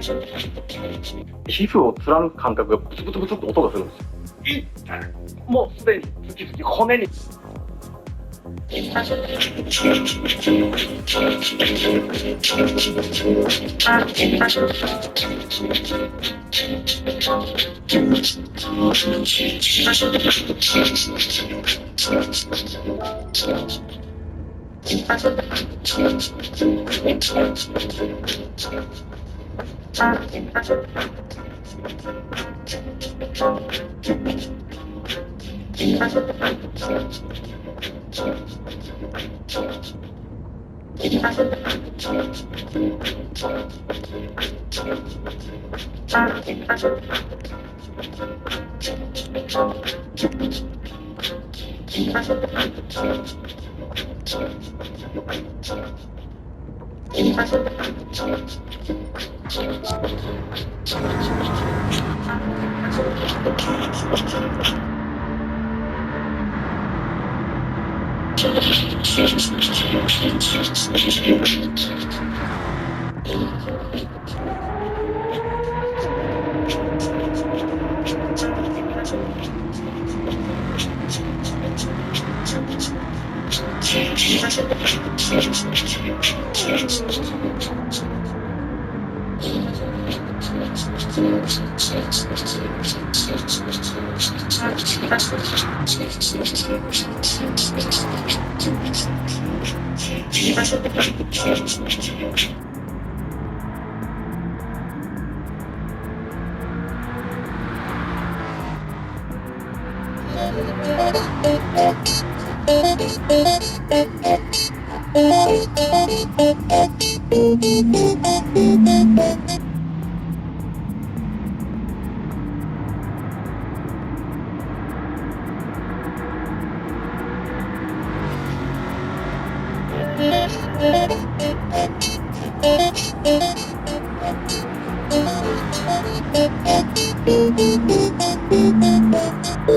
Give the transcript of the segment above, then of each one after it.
皮膚を貫く感覚がブツブツブツって音がするんですよ。もうすでにズキズキ骨に。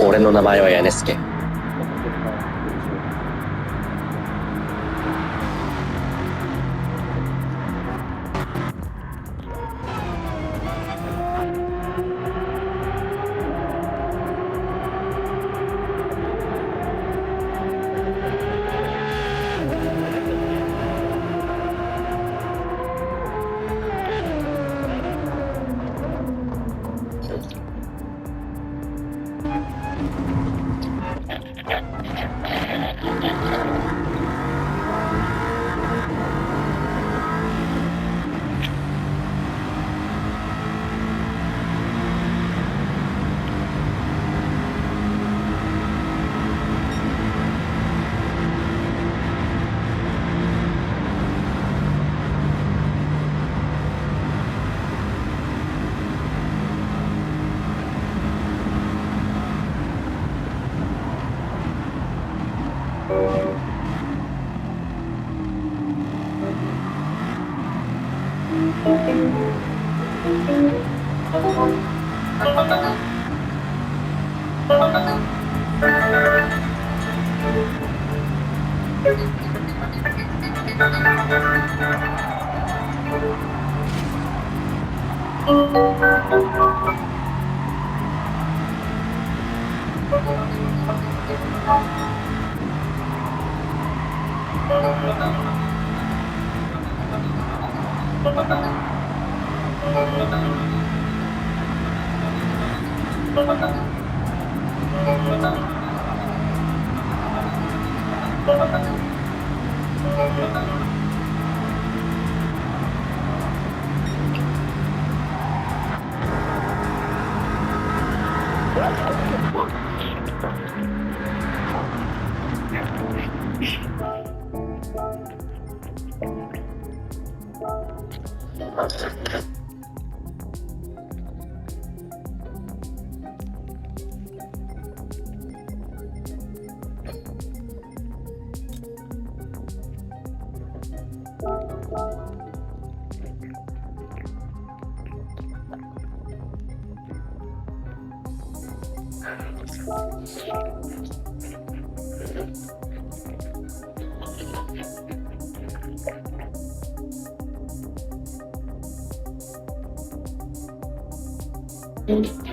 俺の名前は屋根助。Okay.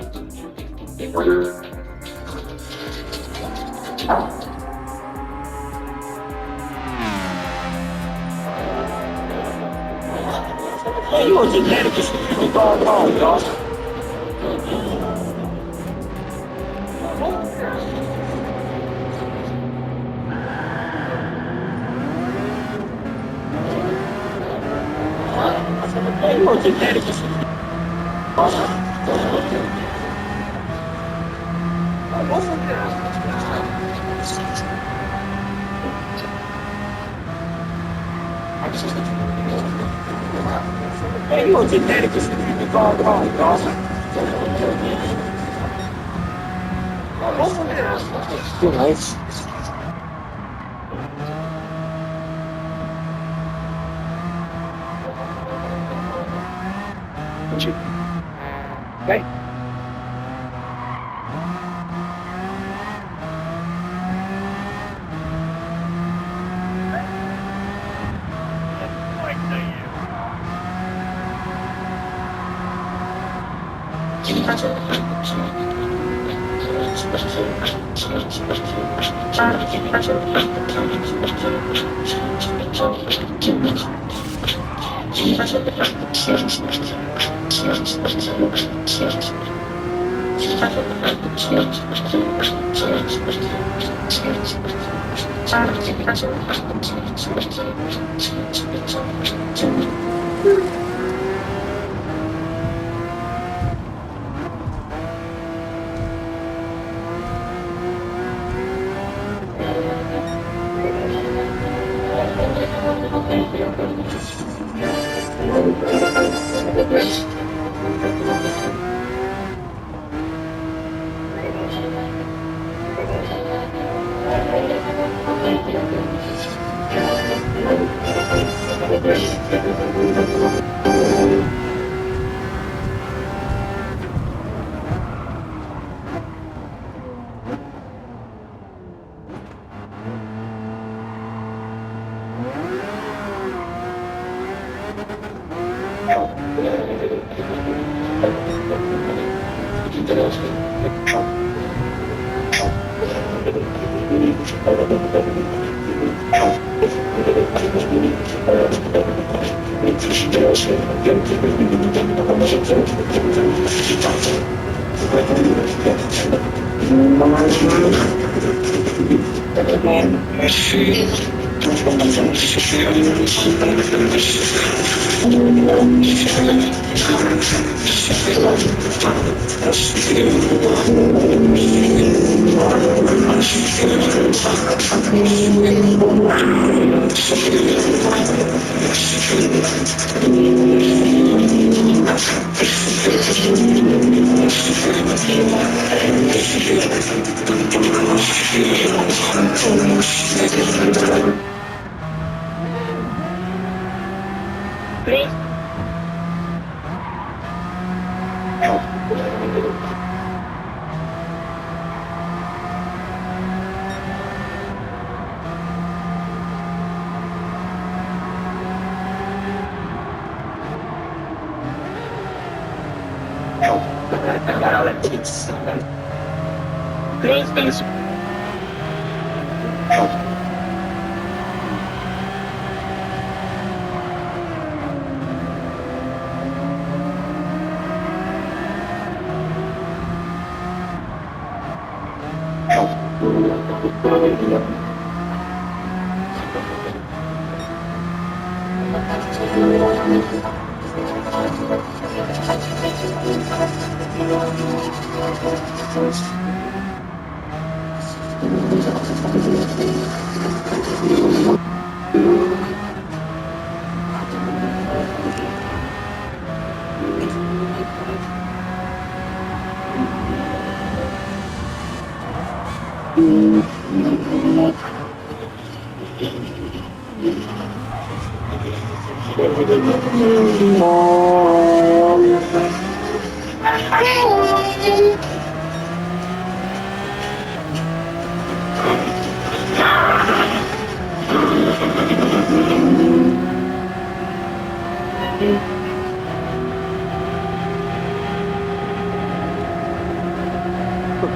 プ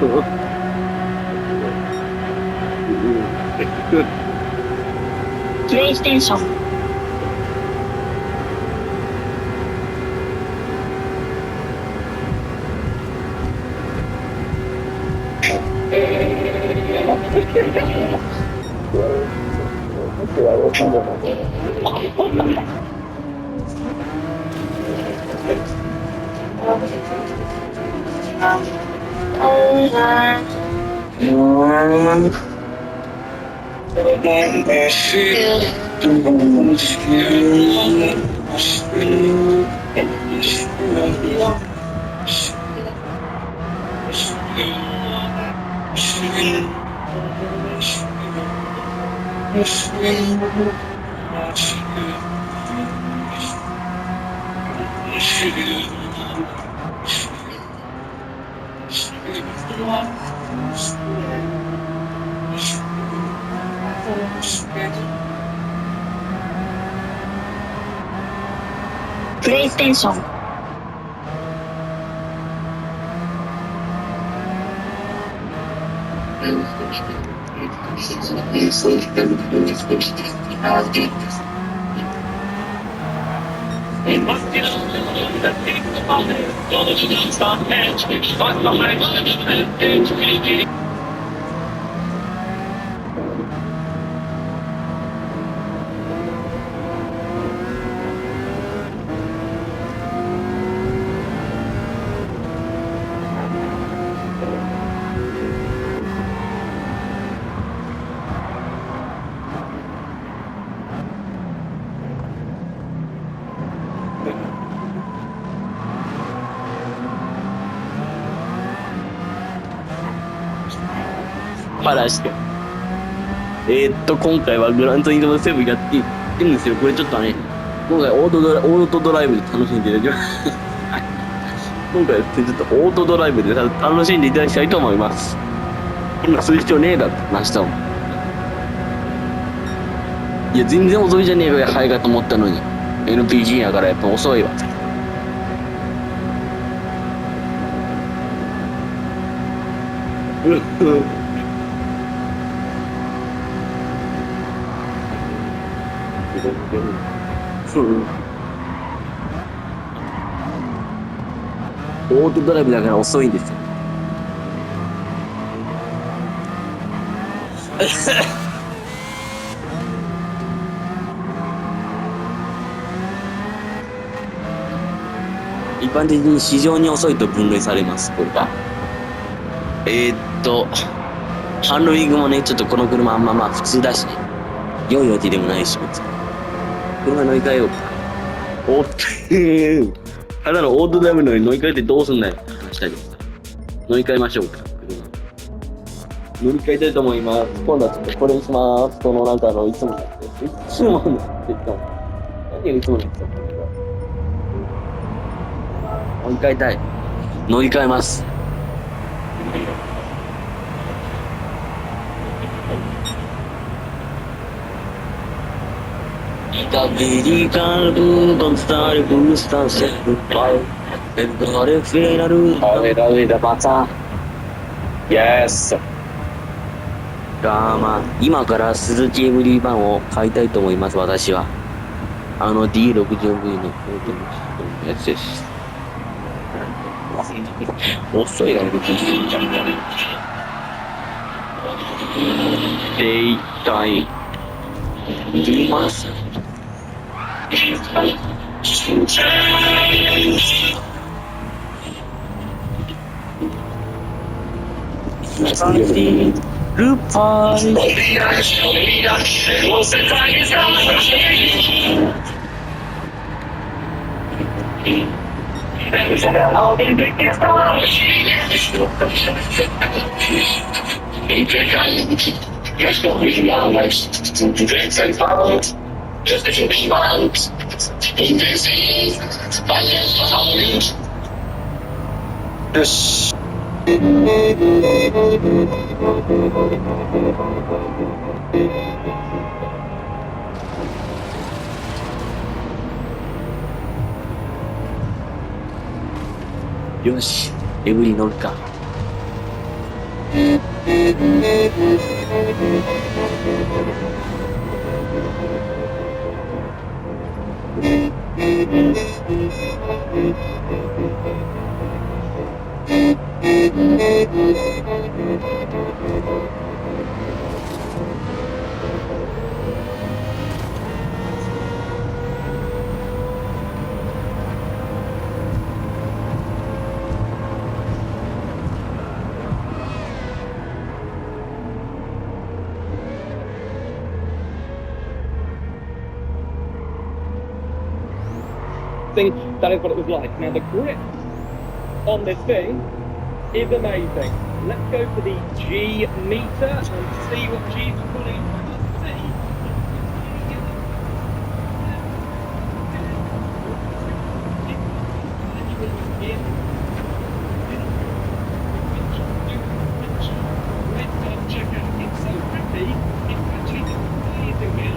レイステーション。プレイステーション。話して。今回はグランツーリスモ7やっていってるんですよ。これちょっとね、今回オートドライブで楽しんでいただきます。今回ちょっとオートドライブで楽しんでいただきたいと思います。こんなする必要ねえだって話したもん。いや、全然遅いじゃねえかよ、早いかと思ったのに。LPG やからやっぱ遅いわ。オートドライブだから遅いんですよ。一般的に非常に遅いと分類されます、これは。ハンドリングもね、ちょっとこの車まあ普通だしね。良いわけでもないし、車乗り換えようか。ただのオートドライブのに乗り換えてどうすんだよ。話したけどさ。乗り換えましょうか。乗り換えたいと思います。今度はちょっとこれにします。このなんかいつものやつ。いつものやつって言ったの。何がいつものやつだったの？乗り換えたい。乗り換えます。Americano con stare gusta sempre fare per dare fine a lui. Da pazza. Yes. まあ、今から鈴木エブリーバンを買いたいと思います、私は。D60V のオートのやつです。遅いな、でいたい。います。ルパイ。よし。よし、エブリ乗るか。Thing that is what it was like. Now the grip on this thing is amazing. Let's go for the G meter and see what G's pulling. Check out, it's so pretty, it's actually amazing, man.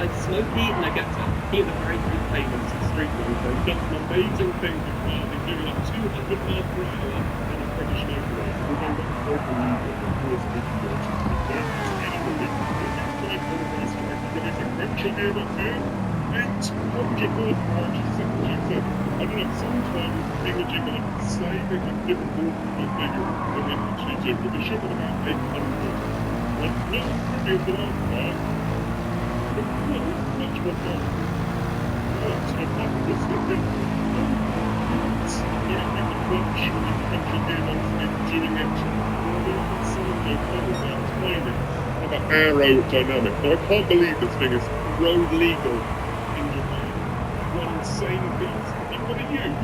Smoky, and I get to hear the very good payments of street road. They've done some amazing things with cars. They're doing like 200 miles per hour on a British motorway. We're going back to open the course of the years. I don't know, sometimes imaging like the same different ballpark figure than they actually do, but they should have about 800. Like, no, it could be a below car. But no, much more fun. But I'm not just thinking, it's very big approach when you actually get on doing it. About aerodynamic. Now, I can't believe this thing is road legal in Japan. What insane beast. If you've got to use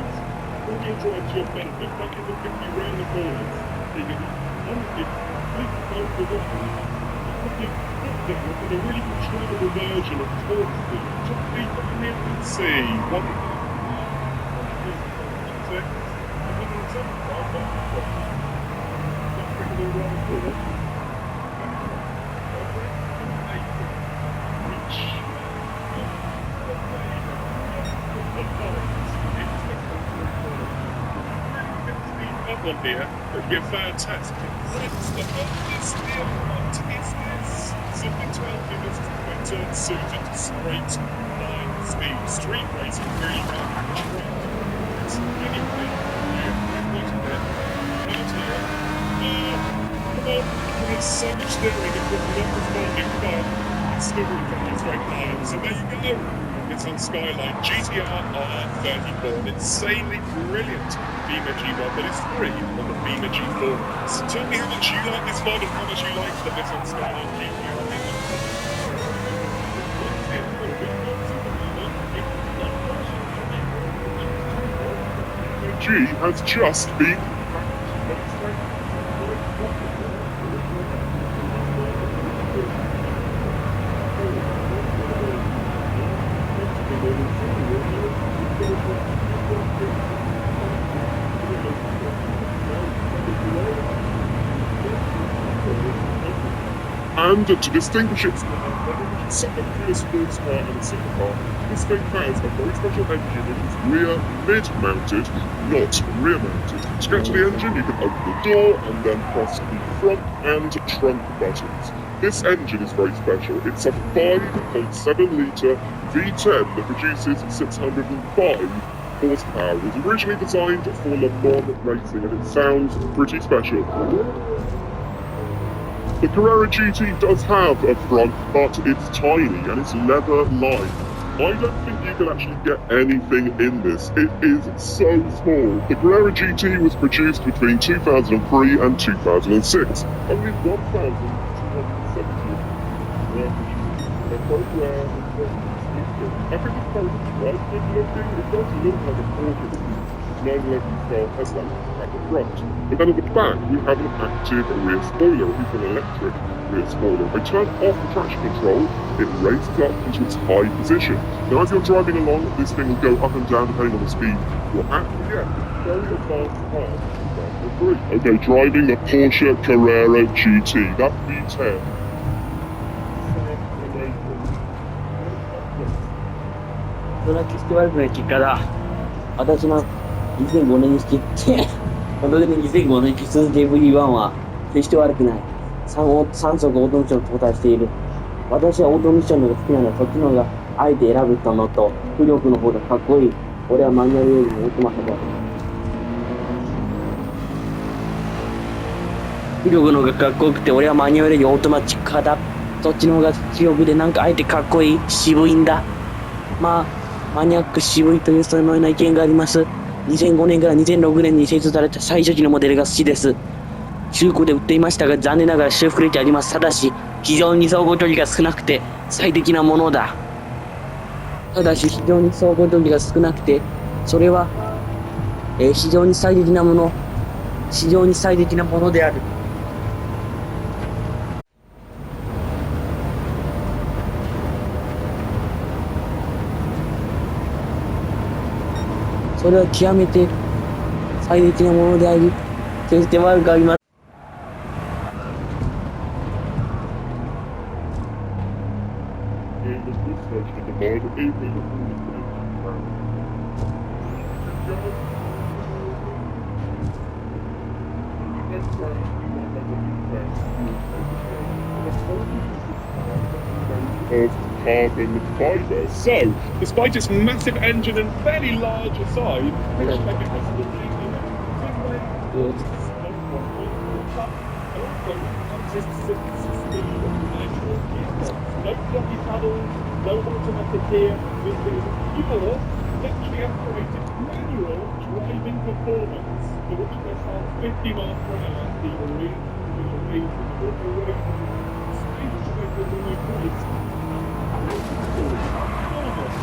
all-wheel drive to your benefit, that is a 50 round the corners. You can honestly take both the weapons. With a really controllable version of torque speed. Just be looking here and see what one here would be fantastic. What's the oldest deal? What is this? Simply 12 minutes to turn suited to straight line speed. Street racing really well track. Anyway, come on, so much steering and with not responding fun, it's still really going straight lines. So there you go. It's on Skyline GTR R34. Insanely brilliant Beamer G1, but it's free on the Beamer G4. So tell me how much you like this mod and how much you like the bits on Skyline GTR. G has just been and to distinguish its second pure sports car and a supercar, this thing has a very special engine that is rear mid-mounted, not rear-mounted. To get to the engine, you can open the door and then press the front and trunk buttons. This engine is very special. It's a 5.7-litre V10 that produces 605 horsepower. It was originally designed for Le Mans racing and it sounds pretty special. The Carrera GT does have a front, but it's tiny and it's leather-lined. I don't think you can actually get anything in this. It is so small. The Carrera GT was produced between 2003 and 2006. Only 1,270. I think it's quite right good looking. It does look like a Porsche. 911 style headlamp at the front. But then at the back, we have an active rear spoiler, or an electric rear spoiler. I turn off the traction control, it raises up into its high position. Now as you're driving along, this thing will go up and down depending on the speed you're at. But yeah, very advanced car. Okay, driving the Porsche Carrera GT. That V10. Amazing. それは決して悪くない結果だ。私の2005年にして本当に2005年に進んで V1 は決して悪くない。3速オートミッションを搭載している。私はオートミッションの方が好きなので、そっちの方があえて選ぶったのと、浮力の方がかっこいい。俺はマニュアルよりもオートマ派だ。浮力の方がかっこよくて、俺はマニュアルよりオートマチック派だ。そっちの方が強くでなんかあえてかっこいい、渋いんだ。まあマニアック渋いというそのような意見があります。2005年から2006年に製造された最初期のモデルが好きです。中古で売っていましたが、残念ながら修復レートあります。ただし、非常に走行距離が少なくて最適なものだ。ただし、非常に走行距離が少なくて、それは、非常に最適なものである。それは極めて最適なものであり、決して悪くありません。Of carbon fibre. So, despite its massive engine and fairly large size, which make it possible to no blocky paddles, no automatic gear, this is pure, electrically operated manual driving performance, for which there's 50 miles per hour, the amazing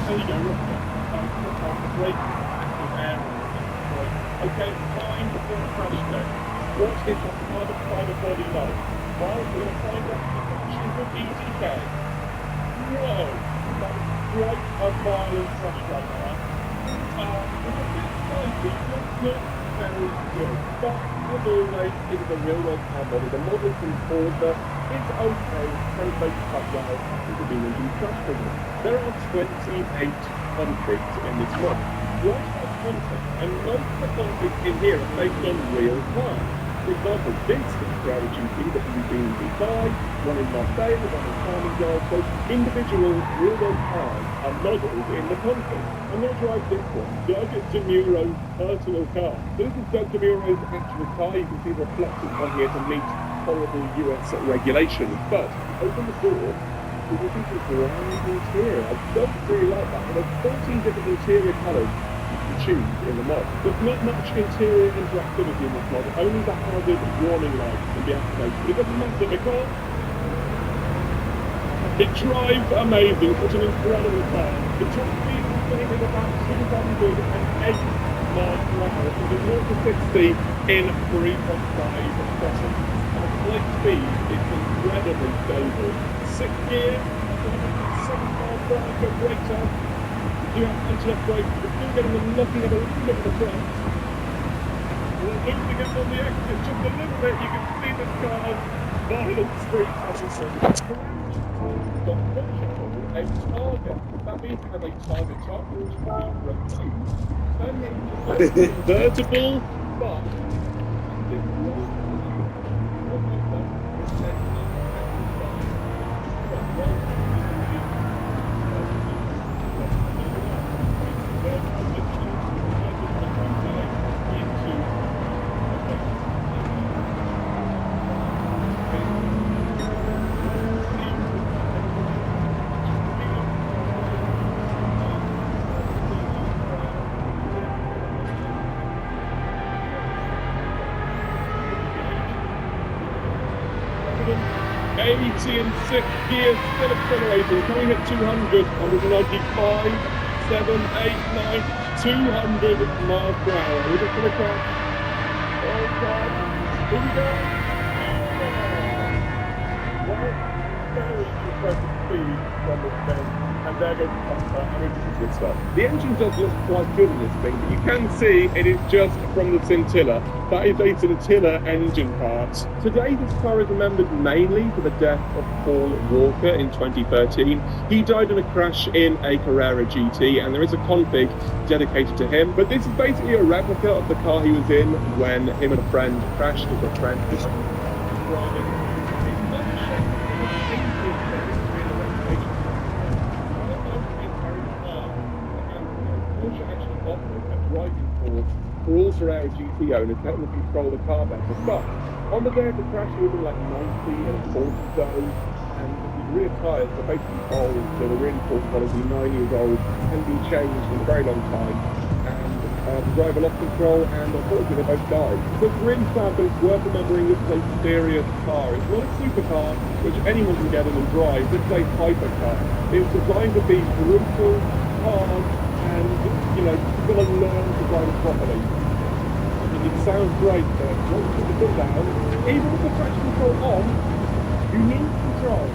there you go, brake, okay, fine before a crash test. Watch this on carbon fibre body load. Well, we're going to find out the connection with easy bag. Whoa, that's quite a violent crash right now. It's a bit spicy, not very good. But as always, it's a real world car model. The model from Ford is okay, translates quite well into being a new crash signal. There are 28 conflicts in this mod. What are conflicts? And most of the conflicts in here are based on real cars. For example, this is Carrera GT that we've been in Dubai, one in Marseille, one in Farmingdale. So individual real-world cars are modelled in the conflict. I'm going to drive this one, Doug DeMuro's personal car. So this is Doug DeMuro's actual car. You can see the reflectors on here to meet horrible US regulations. But open the door. This is a grand interior. I don't really like that. There are 14 different interior colours you can choose in the mod. There's not much interior interactivity in this mod. Only the hazard warning lights can be activated. It doesn't matter because it drives amazing. Such an incredible car. The top speed is about 208 miles per hour. So the 0 to 60 in 3.5 seconds. At flight speed, it's incredibly stable. 6th gear, 7 miles per hour, go brakes on. You have anti-lock brakes, you're still getting them knocking up a little bit of the front. We're losing it on the exit just a little bit. You can see this car's violent street passion. Got a target. That means you have a target which can be removed. Convertible, but Empty in 6th gear, still accelerating, coming at 200, 195, 7, 8, 9, 200 miles per hour. We're just going to crash. Oh God, here we go. Well, very impressive speed from this thing. And there goes the bumper. I mean, this is good stuff. The engine does look quite good in this thing, but you can see it is just from the scintilla. That is a scintilla engine part. Today, this car is remembered mainly for the death of Paul Walker in 2013. He died in a crash in a Carrera GT, and there is a config dedicated to him. But this is basically a replica of the car he was in when him and a friend crashed with a friend. For all Ferrari GT owners to help them control the car better. But on the day of the crash, he was in like 90 and 40 zone, and his rear tyres were basically old, so they're really poor quality, 9 years old, hadn't been changed in a very long time. And the driver lost control, and unfortunately they both died. So it's really sad, but it's worth remembering this is a serious car. It's not a supercar, which anyone can get in and drive. This is a hypercar. It was designed to be brutal, hard, and, you know, you've got to learn to drive it properly. It sounds great, but once you put the foot down, even with the traction control on, you need control.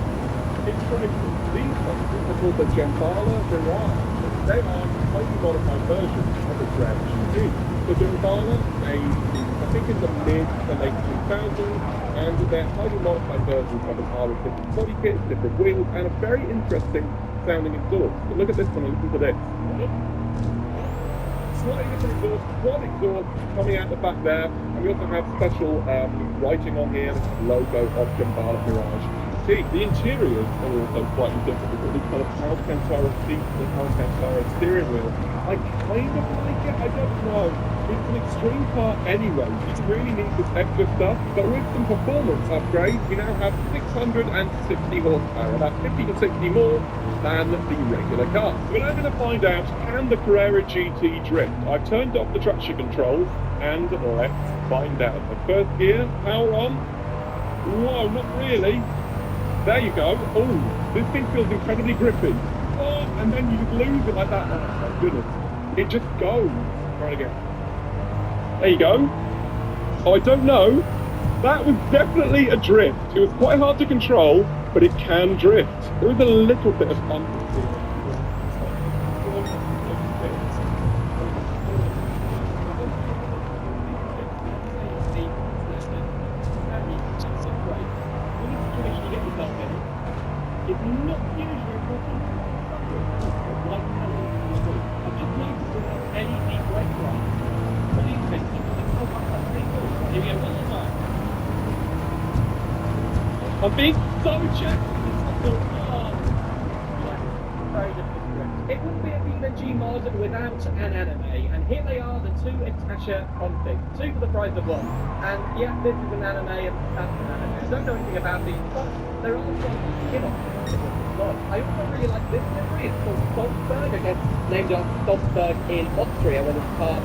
It's critical. These buses are called the Gembala Mirage. They are highly modified versions of the Carrera GT. The Gembala, made I think in the mid to late 2000s, and they're highly modified versions of the car with different body kits, different wheels, and a very interesting sounding exhaust. But look at this one and listen to this. Slightly different exhaust, quad exhaust coming out the back there, and we also have special writing on here, the logo of Gembala Mirage. See, the interiors are also slightly different. We've got these kind of Alcantara seats and Alcantara steering wheel. I kind of like it, I don't know. It's an extreme car anyway, you really need this extra stuff, but with some performance upgrades, we now have 660 horsepower, about 50 to 60 more than the regular car. So we're now going to find out, can the Carrera GT drift? I've turned off the traction controls, and let's find out. The first gear, power on. Whoa, not really. There you go. Oh, this thing feels incredibly grippy. Oh, and then you just lose it like that. Oh my goodness. It just goes. Try it again. There you go. Oh, I don't know. That was definitely a drift. It was quite hard to control, but it can drift. There is a little bit of understeer. It's not usually important. Like I've just noticed that LED brake lights. What do you think? Oh, that's pretty cool. Here we go, one more time. I'm being so checked. Very different. It wouldn't be a Vina G mod without an anime, and here they are, the two Itasha configs, two for the price of one. And yeah, this is an anime and that's an anime. I don't know anything about these, but there are some spin-offs. I also really like this livery. It's called Salzburg, I guess named after Salzburg in Austria, where this car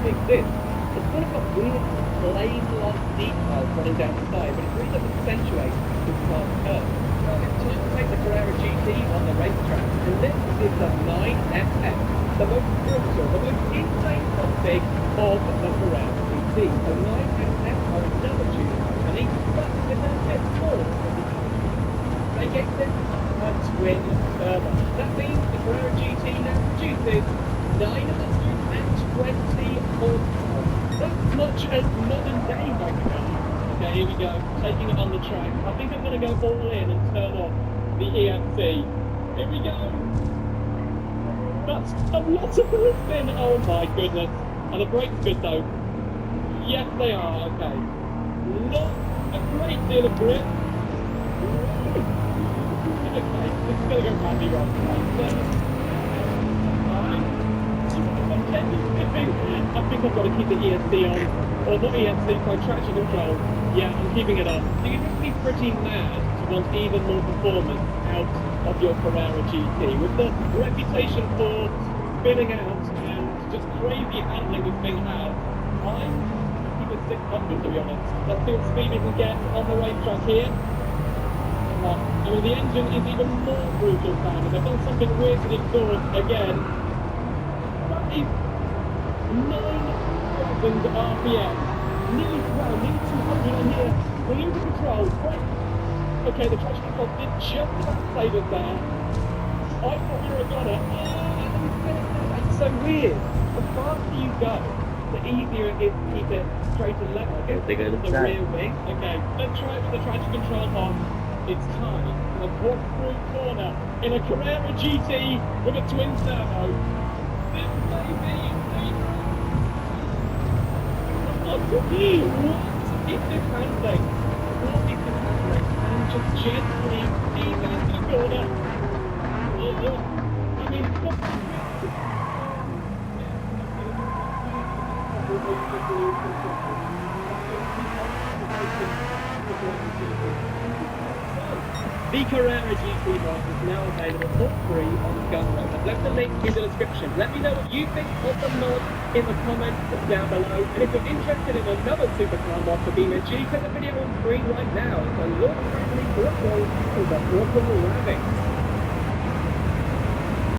exists. It's kind of got weird blade-like details running down the side, but it really does accentuate this car's curve. Well, it's time to take the Carrera GT on the racetrack, and this is the 9FF, the most brutal, the most insane config of the Carrera GT. The 9FF are another tuning company, but with a bit more. They get this twin turbo. That means the Carrera GT now produces 920 horsepower. That's as much as modern day microphone. Okay, here we go. Taking it on the track. I think I'm going to go all in and turn off the ESC. Here we go. That's a lot of wheel spin. Oh my goodness. Are the brakes good though? Yes, they are. Okay. Not a great deal of grip. Okay, this is going to go badly wrong. I think I've got to keep the ESC on, or not ESC, my traction control. Yeah, I'm keeping it on. So you must be pretty mad to want even more performance out of your Carrera GT. With the reputation for spinning out and just crazy handling this thing has, I'm keeping 600 to be honest. Let's see what speed we can get on the racetrack here. hot. I mean, the engine is even more brutal sounding. They've done something weird to the exhaust again. That is 9,000 RPM. Nearly 200 on here. The loop control. Okay, the traction control did just about save us there. I thought we were gonna. That's so weird. The faster you go, the easier it is to keep it straight and level. I guess They go to the the side. rear wing. Okay, let's try it with the traction control on. It's time for the corkscrew corner in a Carrera GT with a twin turbo. This may be what is this handling? What is this handling? And just gently ease into the corner. I mean, the Carrera GT mod is now available for free on Gunroad. I've left a link in the description. Let me know what you think of the mod in the comments down below. And if you're interested in another supercar mod for BeamerG, click the video on screen right now. It's a launch friendly 4-wheel called the Autumn Rabbit.